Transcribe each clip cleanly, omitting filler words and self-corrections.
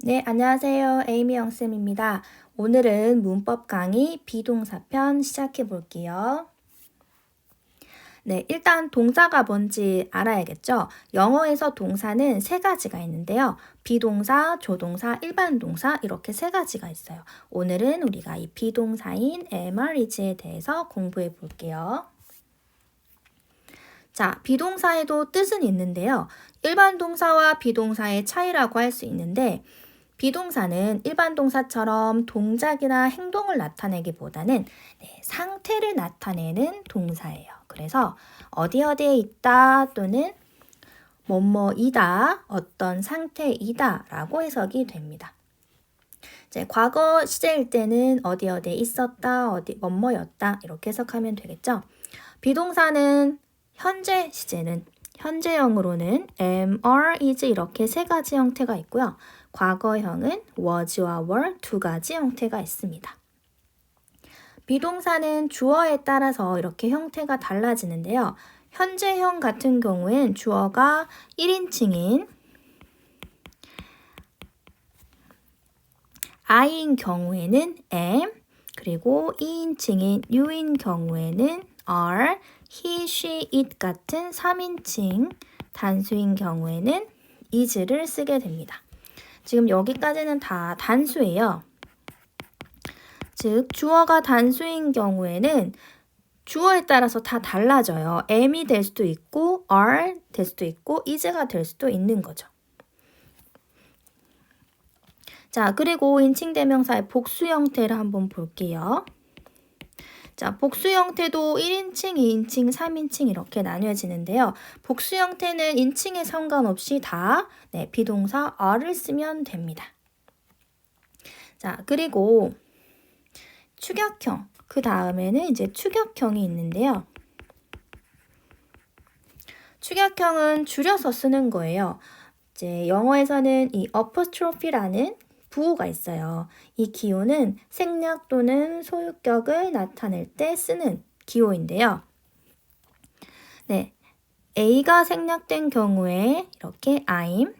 네, 안녕하세요. 에이미 영쌤입니다. 오늘은 문법 강의 비동사편 시작해 볼게요. 네, 일단 동사가 뭔지 알아야겠죠? 영어에서 동사는 세 가지가 있는데요. 비동사, 조동사, 일반 동사 이렇게 세 가지가 있어요. 오늘은 우리가 이 비동사인 MREG에 대해서 공부해 볼게요. 자, 비동사에도 뜻은 있는데요. 일반 동사와 비동사의 차이라고 할 수 있는데 비동사는 일반 동사처럼 동작이나 행동을 나타내기보다는 상태를 나타내는 동사예요. 그래서 어디에 있다 또는 뭐뭐이다, 어떤 상태이다 라고 해석이 됩니다. 이제 과거 시제일 때는 어디에 있었다, 뭐뭐였다 이렇게 해석하면 되겠죠. 비동사는 현재 시제는 현재형으로는 am, are, is 이렇게 세 가지 형태가 있고요. 과거형은 was와 were 두 가지 형태가 있습니다. 비동사는 주어에 따라서 이렇게 형태가 달라지는데요. 현재형 같은 경우엔 주어가 1인칭인 I인 경우에는 am, 그리고 2인칭인 you인 경우에는 are, he, she, it 같은 3인칭 단수인 경우에는 is를 쓰게 됩니다. 지금 여기까지는 다 단수예요. 즉 주어가 단수인 경우에는 주어에 따라서 다 달라져요. am이 될 수도 있고 are 될 수도 있고 is가 될 수도 있는 거죠. 자, 그리고 인칭대명사의 복수 형태를 한번 볼게요. 자, 복수 형태도 1인칭, 2인칭, 3인칭 이렇게 나뉘어지는데요. 복수 형태는 인칭에 상관없이 다 비동사 are를 쓰면 됩니다. 자, 그리고 추격형, 그 다음에는 이제 추격형이 있는데요. 추격형은 줄여서 쓰는 거예요. 이제 영어에서는 이 apostrophe라는 부호가 있어요. 이 기호는 생략 또는 소유격을 나타낼 때 쓰는 기호인데요. 네, A가 생략된 경우에 이렇게 I'm,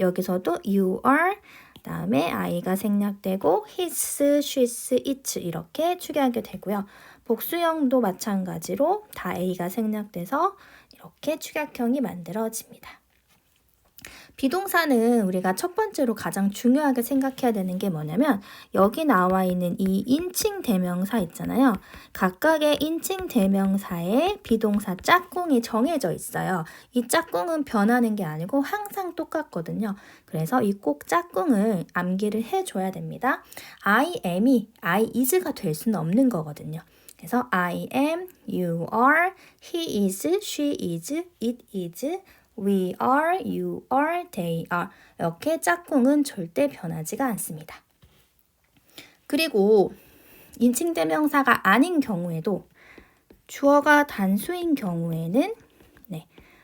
여기서도 you are, 다음에 I가 생략되고 his, she's, its 이렇게 추격하게 되고요. 복수형도 마찬가지로 다 A가 생략돼서 이렇게 추격형이 만들어집니다. 비동사는 우리가 첫 번째로 가장 중요하게 생각해야 되는 게 뭐냐면 여기 나와 있는 이 인칭 대명사 있잖아요. 각각의 인칭 대명사에 비동사 짝꿍이 정해져 있어요. 이 짝꿍은 변하는 게 아니고 항상 똑같거든요. 그래서 이 꼭 짝꿍을 암기를 해줘야 됩니다. I am이 I is가 될 수는 없는 거거든요. 그래서 I am, you are, he is, she is, it is, we are, you are, they are 이렇게 짝꿍은 절대 변하지가 않습니다. 그리고 인칭대명사가 아닌 경우에도 주어가 단수인 경우에는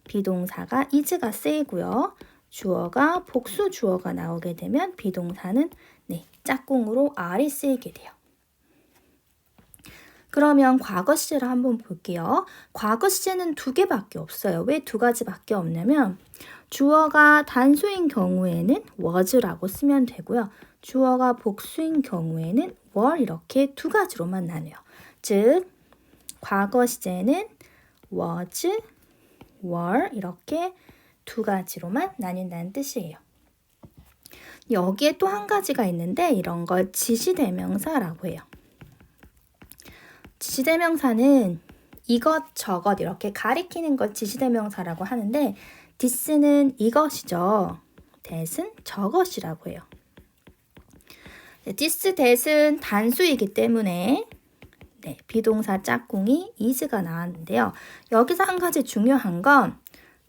비동사가 is가 쓰이고요. 주어가 복수 주어가 나오게 되면 비동사는 짝꿍으로 are이 쓰이게 돼요. 그러면 과거 시제를 한번 볼게요. 과거 시제는 두 개밖에 없어요. 왜 두 가지밖에 없냐면 주어가 단수인 경우에는 was라고 쓰면 되고요. 주어가 복수인 경우에는 were 이렇게 두 가지로만 나뉘어요. 즉 과거 시제는 was, were 이렇게 두 가지로만 나뉜다는 뜻이에요. 여기에 또 한 가지가 있는데 이런 걸 지시대명사라고 해요. 지시대명사는 이것저것 이렇게 가리키는 걸 지시대명사라고 하는데 this는 이것이죠. that은 저것이라고 해요. this, that은 단수이기 때문에 비동사 짝꿍이 is가 나왔는데요. 여기서 한 가지 중요한 건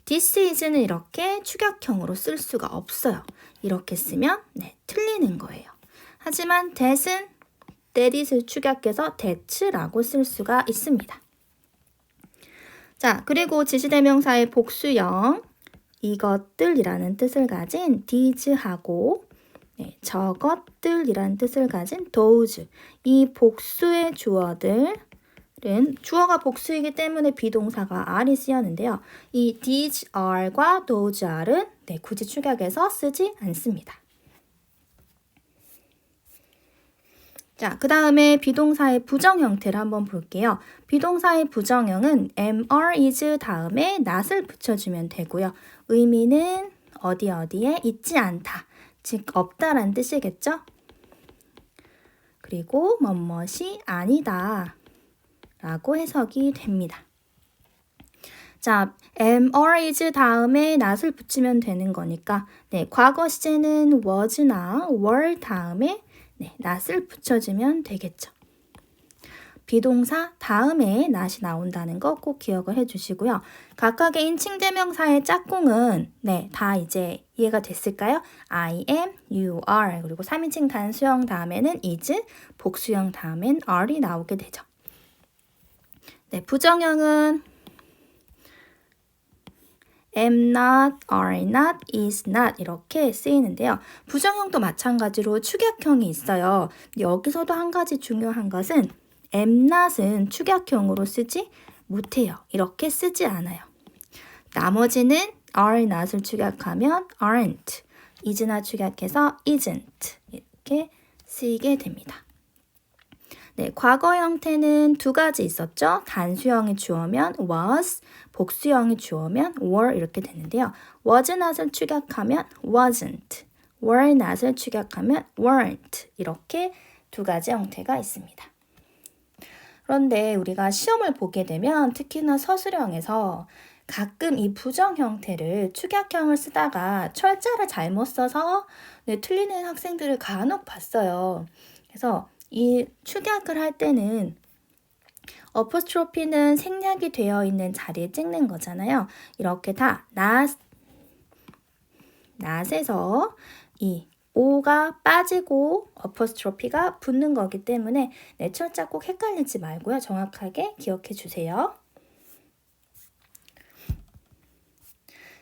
this is는 이렇게 추격형으로 쓸 수가 없어요. 이렇게 쓰면 틀리는 거예요. 하지만 that은 that is를 추격해서 that라고 쓸 수가 있습니다. 자, 그리고 지시대명사의 복수형 이것들이라는 뜻을 가진 these하고 저것들이라는 뜻을 가진 those 이 복수의 주어들은 주어가 복수이기 때문에 비동사가 are이 쓰였는데요. 이 these are과 those are는 굳이 축약해서 쓰지 않습니다. 자, 그 다음에 비동사의 부정 형태를 한번 볼게요. 비동사의 부정형은 MR is 다음에 not을 붙여주면 되고요. 의미는 어디에 있지 않다. 즉 없다란 뜻이겠죠? 그리고 뭐뭇이 아니다 라고 해석이 됩니다. 자, MR is 다음에 not을 붙이면 되는 거니까 네, 과거 시제는 was나 were 다음에 not을 붙여주면 되겠죠. 비동사 다음에 not이 나온다는 거 꼭 기억을 해주시고요. 각각의 인칭대명사의 짝꿍은 다 이제 이해가 됐을까요? I am, you are, 그리고 3인칭 단수형 다음에는 is, 복수형 다음엔 are이 나오게 되죠. 부정형은 am not, are not, is not 이렇게 쓰이는데요. 부정형도 마찬가지로 축약형이 있어요. 여기서도 한 가지 중요한 것은 am not은 축약형으로 쓰지 못해요. 이렇게 쓰지 않아요. 나머지는 are not을 축약하면 aren't, is나 축약해서 isn't 이렇게 쓰이게 됩니다. 과거 형태는 두 가지 있었죠. 단수형이 주어면 was, 복수형이 주어면 were 이렇게 되는데요. was not을 축약하면 wasn't, were not을 축약하면 weren't 이렇게 두 가지 형태가 있습니다. 그런데 우리가 시험을 보게 되면 특히나 서술형에서 가끔 이 부정 형태를 축약형을 쓰다가 철자를 잘못 써서 틀리는 학생들을 간혹 봤어요. 그래서 이 축약을 할 때는 어포스트로피는 생략이 되어 있는 자리에 찍는 거잖아요. 이렇게 다 not에서 이 O가 빠지고 어포스트로피가 붙는 거기 때문에 철자 꼭 헷갈리지 말고요. 정확하게 기억해 주세요.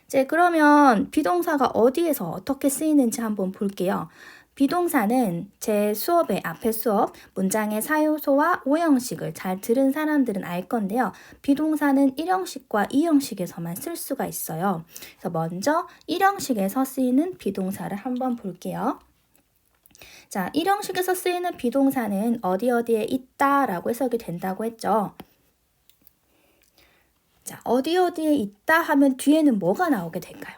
이제 그러면 비동사가 어디에서 어떻게 쓰이는지 한번 볼게요. 비동사는 제 수업의 앞에 수업 문장의 사요소와 오형식을 잘 들은 사람들은 알 건데요. 비동사는 1형식과 2형식에서만 쓸 수가 있어요. 그래서 먼저 1형식에서 쓰이는 비동사를 한번 볼게요. 자, 1형식에서 쓰이는 비동사는 어디에 있다라고 해석이 된다고 했죠. 자, 어디에 있다 하면 뒤에는 뭐가 나오게 될까요?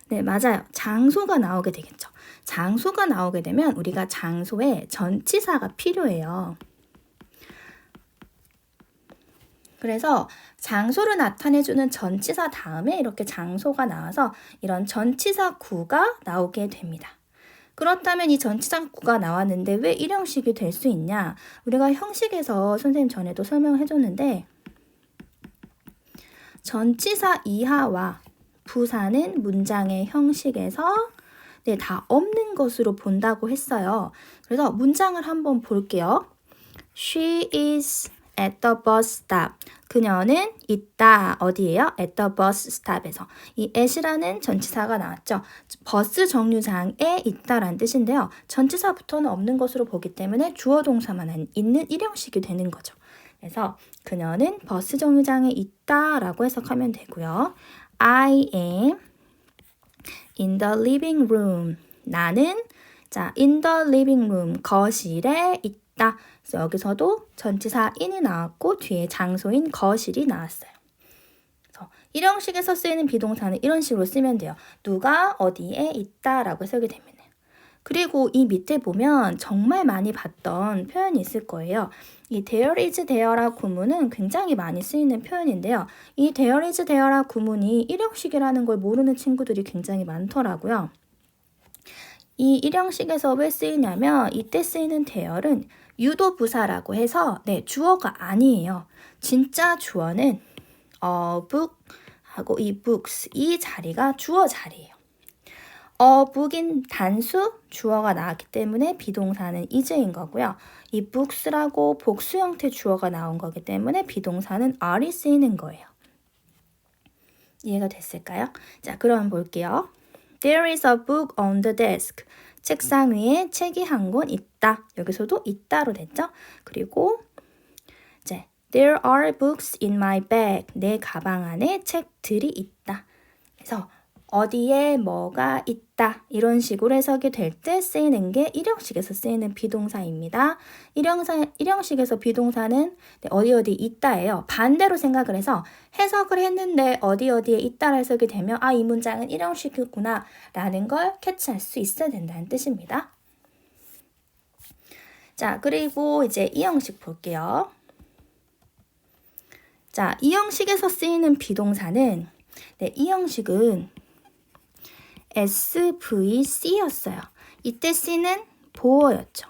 네, 맞아요. 장소가 나오게 되겠죠. 장소가 나오게 되면 우리가 장소에 전치사가 필요해요. 그래서 장소를 나타내주는 전치사 다음에 이렇게 장소가 나와서 이런 전치사 구가 나오게 됩니다. 그렇다면 이 전치사 구가 나왔는데 왜 1형식이 될 수 있냐? 우리가 형식에서 선생님 전에도 설명해 줬는데 전치사 이하와 부사는 문장의 형식에서 다 없는 것으로 본다고 했어요. 그래서 문장을 한번 볼게요. She is at the bus stop. 그녀는 있다. 어디예요? at the bus stop에서. 이 at이라는 전치사가 나왔죠. 버스 정류장에 있다라는 뜻인데요. 전치사부터는 없는 것으로 보기 때문에 주어 동사만 있는 1형식이 되는 거죠. 그래서 그녀는 버스 정류장에 있다라고 해석하면 되고요. I am in the living room. 나는 in the living room 거실에 있다. 그래서 여기서도 전치사 in이 나왔고 뒤에 장소인 거실이 나왔어요. 그래서 1형식에서 쓰이는 비동사는 이런 식으로 쓰면 돼요. 누가 어디에 있다라고 해석이 됩니다. 그리고 이 밑에 보면 정말 많이 봤던 표현이 있을 거예요. 이 there is there라 구문은 굉장히 많이 쓰이는 표현인데요. 이 there is there라 구문이 1형식이라는 걸 모르는 친구들이 굉장히 많더라고요. 이 1형식에서 왜 쓰이냐면 이때 쓰이는 there는 유도 부사라고 해서 주어가 아니에요. 진짜 주어는 a book 하고 이 books 이 자리가 주어 자리예요. book인 단수 주어가 나왔기 때문에 비동사는 is인 거고요. 이 books라고 복수 형태 주어가 나온 거기 때문에 비동사는 are이 쓰이는 거예요. 이해가 됐을까요? 자, 그럼 볼게요. There is a book on the desk. 책상 위에 책이 한 권 있다. 여기서도 있다로 됐죠? 그리고 이제 There are books in my bag. 내 가방 안에 책들이 있다. 그래서 어디에 뭐가 있다 이런 식으로 해석이 될 때 쓰이는 게 일형식에서 쓰이는 비동사입니다. 일형식에서 비동사는 어디 어디 있다예요. 반대로 생각을 해서 해석을 했는데 어디 어디에 있다라 해석이 되면 아, 이 문장은 일형식이구나 라는 걸 캐치할 수 있어야 된다는 뜻입니다. 자, 그리고 이제 이 형식 볼게요. 자, 이 형식에서 쓰이는 비동사는 이 형식은 SVC였어요. 이때 C는 보어였죠.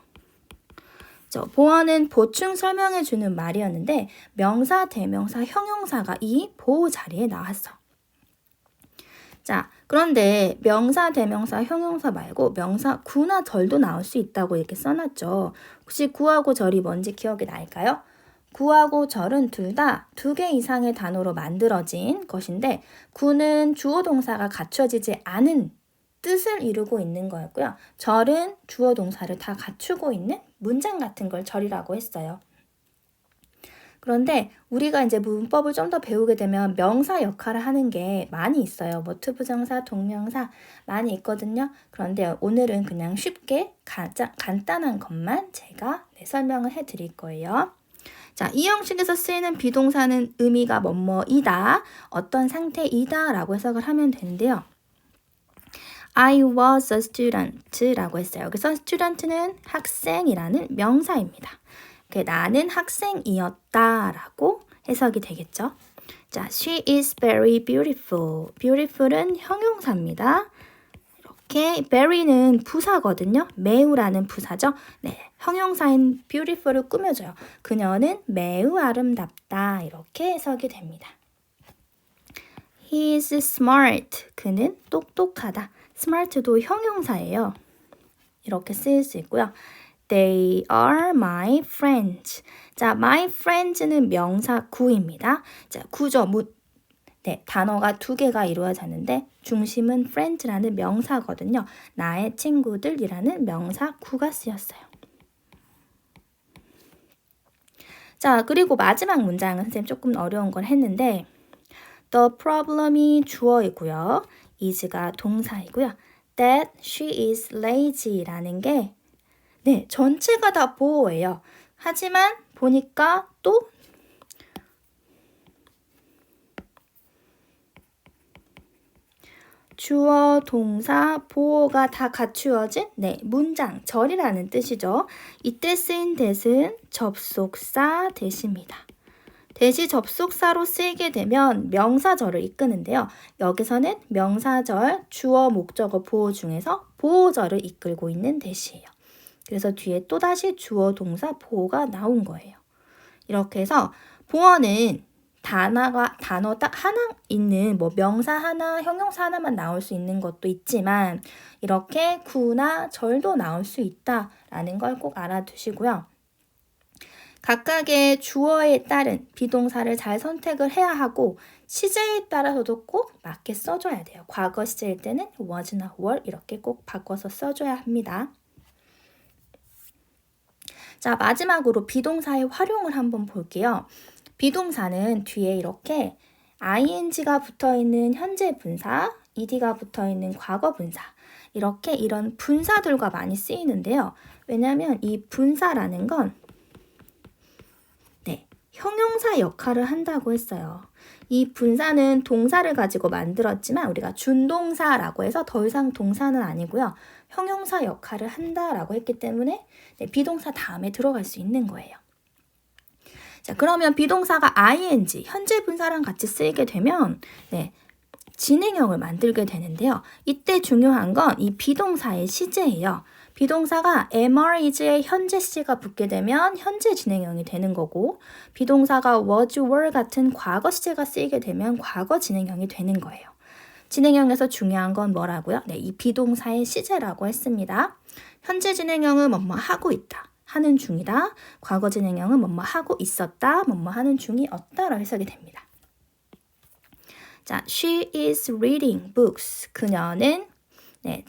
보어는 보충 설명해주는 말이었는데 명사, 대명사, 형용사가 이 보호 자리에 나왔어. 자, 그런데 명사, 대명사, 형용사 말고 명사 구나 절도 나올 수 있다고 이렇게 써놨죠. 혹시 구하고 절이 뭔지 기억이 날까요? 구하고 절은 둘 다 2개 이상의 단어로 만들어진 것인데 구는 주어 동사가 갖춰지지 않은 뜻을 이루고 있는 거였고요. 절은 주어 동사를 다 갖추고 있는 문장 같은 걸 절이라고 했어요. 그런데 우리가 이제 문법을 좀 더 배우게 되면 명사 역할을 하는 게 많이 있어요. 뭐 투부정사, 동명사 많이 있거든요. 그런데 오늘은 그냥 쉽게 가장 간단한 것만 제가 설명을 해드릴 거예요. 자, 이 형식에서 쓰이는 비동사는 의미가 뭐뭐이다, 어떤 상태이다 라고 해석을 하면 되는데요. I was a student 라고 했어요. 그래서 student는 학생이라는 명사입니다. 나는 학생이었다 라고 해석이 되겠죠. 자, she is very beautiful. beautiful은 형용사입니다. 이렇게 very는 부사거든요. 매우라는 부사죠. 네, 형용사인 beautiful을 꾸며줘요. 그녀는 매우 아름답다 이렇게 해석이 됩니다. He is smart. 그는 똑똑하다. smart도 형용사예요. 이렇게 쓰일 수 있고요. They are my friends. 자, my friends는 명사 구입니다. 자, 구죠. 네, 단어가 2개가 이루어졌는데 중심은 friends라는 명사거든요. 나의 친구들이라는 명사 구가 쓰였어요. 자, 그리고 마지막 문장은 선생님 조금 어려운 걸 했는데 the problem이 주어이고요. is가 동사이고요. that she is lazy라는 게 네, 전체가 다 보어예요. 하지만 보니까 또 주어, 동사, 보어가 다 갖추어진 문장, 절이라는 뜻이죠. 이때 쓰인 that은 접속사 that입니다. that이 접속사로 쓰이게 되면 명사절을 이끄는데요. 여기서는 명사절, 주어, 목적어, 보어 중에서 보어절을 이끌고 있는 that이에요. 그래서 뒤에 또다시 주어, 동사, 보어가 나온 거예요. 이렇게 해서 보어는 단어 딱 하나 있는 명사 하나, 형용사 하나만 나올 수 있는 것도 있지만 이렇게 구나 절도 나올 수 있다라는 걸 꼭 알아두시고요. 각각의 주어에 따른 비동사를 잘 선택을 해야 하고 시제에 따라서도 꼭 맞게 써줘야 돼요. 과거 시제일 때는 was나 were 이렇게 꼭 바꿔서 써줘야 합니다. 자, 마지막으로 비동사의 활용을 한번 볼게요. 비동사는 뒤에 이렇게 ing가 붙어있는 현재 분사, ed가 붙어있는 과거 분사 이렇게 이런 분사들과 많이 쓰이는데요. 왜냐하면 이 분사라는 건 형용사 역할을 한다고 했어요. 이 분사는 동사를 가지고 만들었지만 우리가 준동사라고 해서 더 이상 동사는 아니고요. 형용사 역할을 한다라고 했기 때문에 비동사 다음에 들어갈 수 있는 거예요. 자, 그러면 비동사가 ing, 현재 분사랑 같이 쓰이게 되면 진행형을 만들게 되는데요. 이때 중요한 건 이 비동사의 시제예요. 비동사가 MR,IS에 현재 시제가 붙게 되면 현재 진행형이 되는 거고 비동사가 was, were 같은 과거 시제가 쓰이게 되면 과거 진행형이 되는 거예요. 진행형에서 중요한 건 뭐라고요? 이 비동사의 시제라고 했습니다. 현재 진행형은 뭐뭐 하고 있다, 하는 중이다. 과거 진행형은 뭐뭐 하고 있었다, 뭐뭐 하는 중이었다로 해석이 됩니다. 자, she is reading books. 그녀는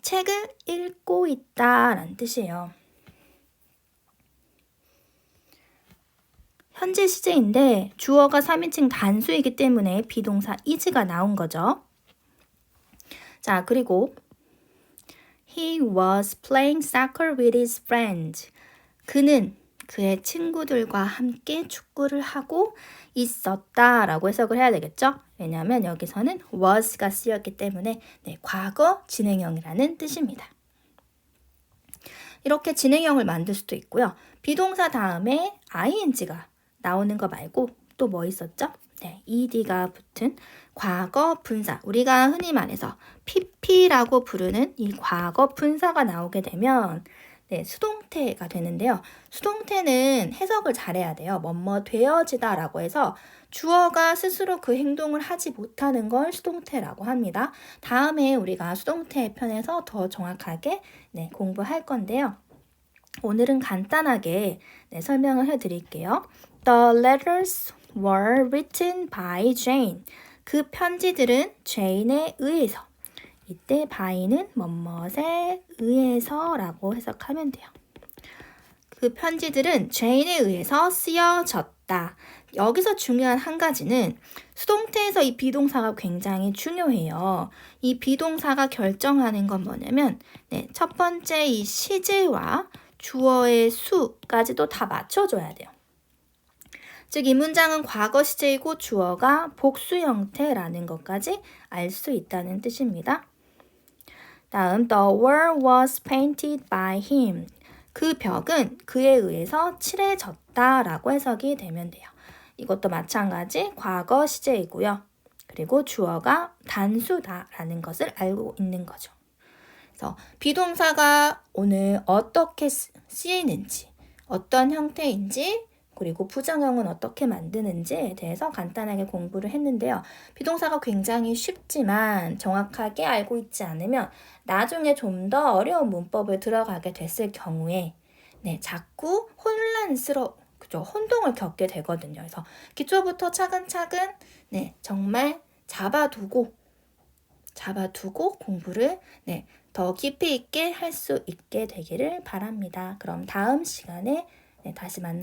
책을 읽고 있다라는 뜻이에요. 현재 시제인데 주어가 3인칭 단수이기 때문에 비동사 is가 나온 거죠. 자, 그리고 He was playing soccer with his friends. 그는 그의 친구들과 함께 축구를 하고 있었다라고 해석을 해야 되겠죠? 왜냐하면 여기서는 was가 쓰였기 때문에 과거 진행형이라는 뜻입니다. 이렇게 진행형을 만들 수도 있고요. 비동사 다음에 ing가 나오는 거 말고 또 뭐 있었죠? ed가 붙은 과거 분사. 우리가 흔히 말해서 pp라고 부르는 이 과거 분사가 나오게 되면 수동태가 되는데요. 수동태는 해석을 잘해야 돼요. 뭐뭐 되어지다 라고 해서 주어가 스스로 그 행동을 하지 못하는 걸 수동태라고 합니다. 다음에 우리가 수동태 편에서 더 정확하게 공부할 건데요. 오늘은 간단하게 설명을 해드릴게요. The letters were written by Jane. 그 편지들은 제인에 의해서. 이때 by는 뭐뭐에 의해서 라고 해석하면 돼요. 그 편지들은 제인에 의해서 쓰여졌다. 여기서 중요한 한 가지는 수동태에서 이 비동사가 굉장히 중요해요. 이 비동사가 결정하는 건 뭐냐면 첫 번째 이 시제와 주어의 수까지도 다 맞춰줘야 돼요. 즉, 이 문장은 과거 시제이고 주어가 복수 형태라는 것까지 알 수 있다는 뜻입니다. 다음, the wall was painted by him. 그 벽은 그에 의해서 칠해졌다라고 해석이 되면 돼요. 이것도 마찬가지 과거 시제이고요. 그리고 주어가 단수다라는 것을 알고 있는 거죠. 그래서 비동사가 오늘 어떻게 쓰이는지, 어떤 형태인지, 그리고 부정형은 어떻게 만드는지에 대해서 간단하게 공부를 했는데요. 비동사가 굉장히 쉽지만 정확하게 알고 있지 않으면 나중에 좀 더 어려운 문법을 들어가게 됐을 경우에 자꾸 혼동을 겪게 되거든요. 그래서 기초부터 차근차근 정말 잡아두고 공부를 더 깊이 있게 할 수 있게 되기를 바랍니다. 그럼 다음 시간에 다시 만나요.